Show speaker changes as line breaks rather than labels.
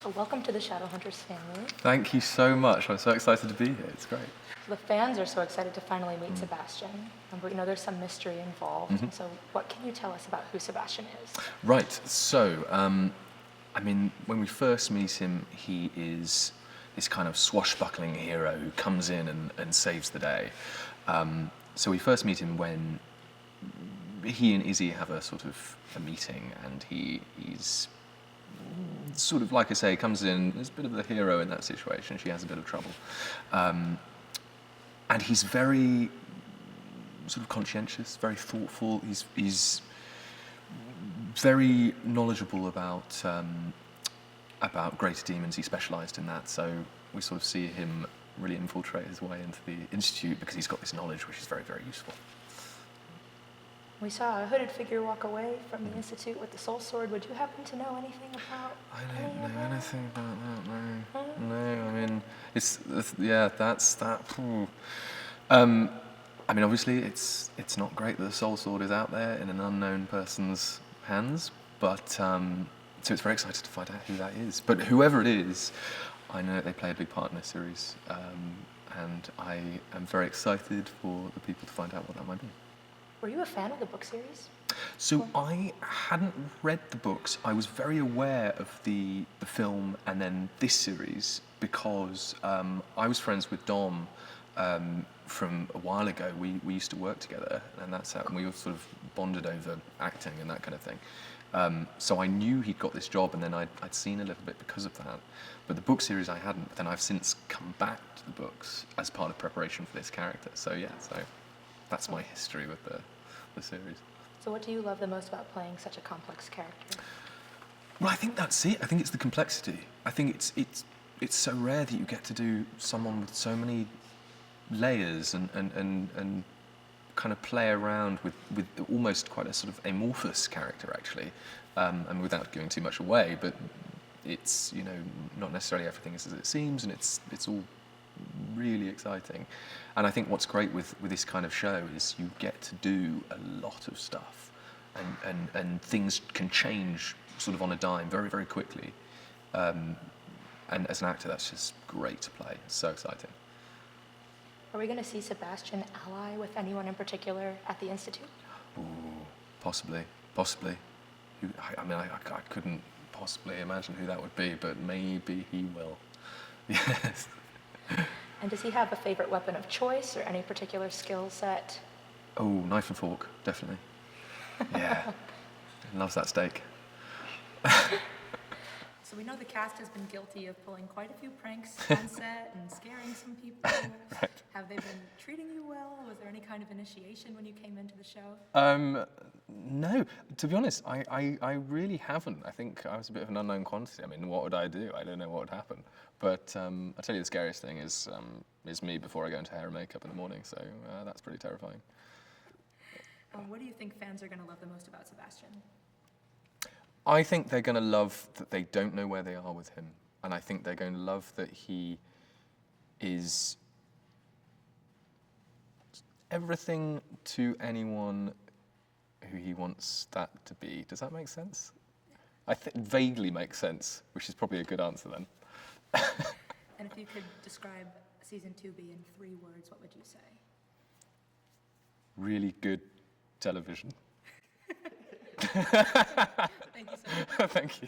So welcome to the Shadowhunters family.
Thank you so much. I'm so excited to be here. It's great.
The fans are so excited to finally meet Sebastian. But there's some mystery involved. And so what can you tell us about who Sebastian is?
Right. So, when we first meet him, he is this kind of swashbuckling hero who comes in and saves the day. So we first meet him when he and Izzy have a sort of a meeting, and he's sort of, like I say, comes in as a bit of the hero in that situation. She has a bit of trouble. And he's very sort of conscientious, very thoughtful. He's very knowledgeable about greater demons. He specialised in that, so we sort of see him really infiltrate his way into the Institute because he's got this knowledge which is very, very useful.
We saw a hooded figure walk away from the Institute with the Soulsword. Would you happen to know anything about
I don't know anything about that, no.
Huh?
No, that's that. Obviously it's not great that the Soulsword is out there in an unknown person's hands, but so it's very excited to find out who that is. But whoever it is, I know that they play a big part in this series, and I am very excited for the people to find out what that might be.
Were you a fan of the book series?
So I hadn't read the books. I was very aware of the film and then this series because I was friends with Dom from a while ago. We used to work together, and that's how we all sort of bonded over acting and that kind of thing. So I knew he'd got this job, and then I'd seen a little bit because of that. But the book series I hadn't. Then I've since come back to the books as part of preparation for this character. So that's my history with the series.
So what do you love the most about playing such a complex character?
Well, I think that's it. I think it's the complexity. I think it's so rare that you get to do someone with so many layers and kind of play around with almost quite a sort of amorphous character, actually, and without giving too much away. But it's not necessarily everything is as it seems, and it's all really exciting. And I think what's great with this kind of show is you get to do a lot of stuff, and things can change sort of on a dime very, very quickly. And as an actor, that's just great to play. It's so exciting.
Are we going to see Sebastian Ally with anyone in particular at the Institute?
Ooh, possibly. I couldn't possibly imagine who that would be, but maybe he will. Yes.
And does he have a favorite weapon of choice or any particular skill set?
Oh, knife and fork, definitely. Yeah. Loves that steak.
So we know the cast has been guilty of pulling quite a few pranks on set and scaring some people.
Right.
Have they been treating you well? Was there any kind of initiation when you came into the show?
No, to be honest, I really haven't. I think I was a bit of an unknown quantity. What would I do? I don't know what would happen. But I'll tell you the scariest thing is me before I go into hair and makeup in the morning, so that's pretty terrifying.
What do you think fans are going to love the most about Sebastian?
I think they're going to love that they don't know where they are with him. And I think they're going to love that he is everything to anyone who he wants that to be. Does that make sense? I think vaguely makes sense, which is probably a good answer then.
And if you could describe season 2B in 3 words, what would you say?
Really good television.
Thank you so much.
Thank you.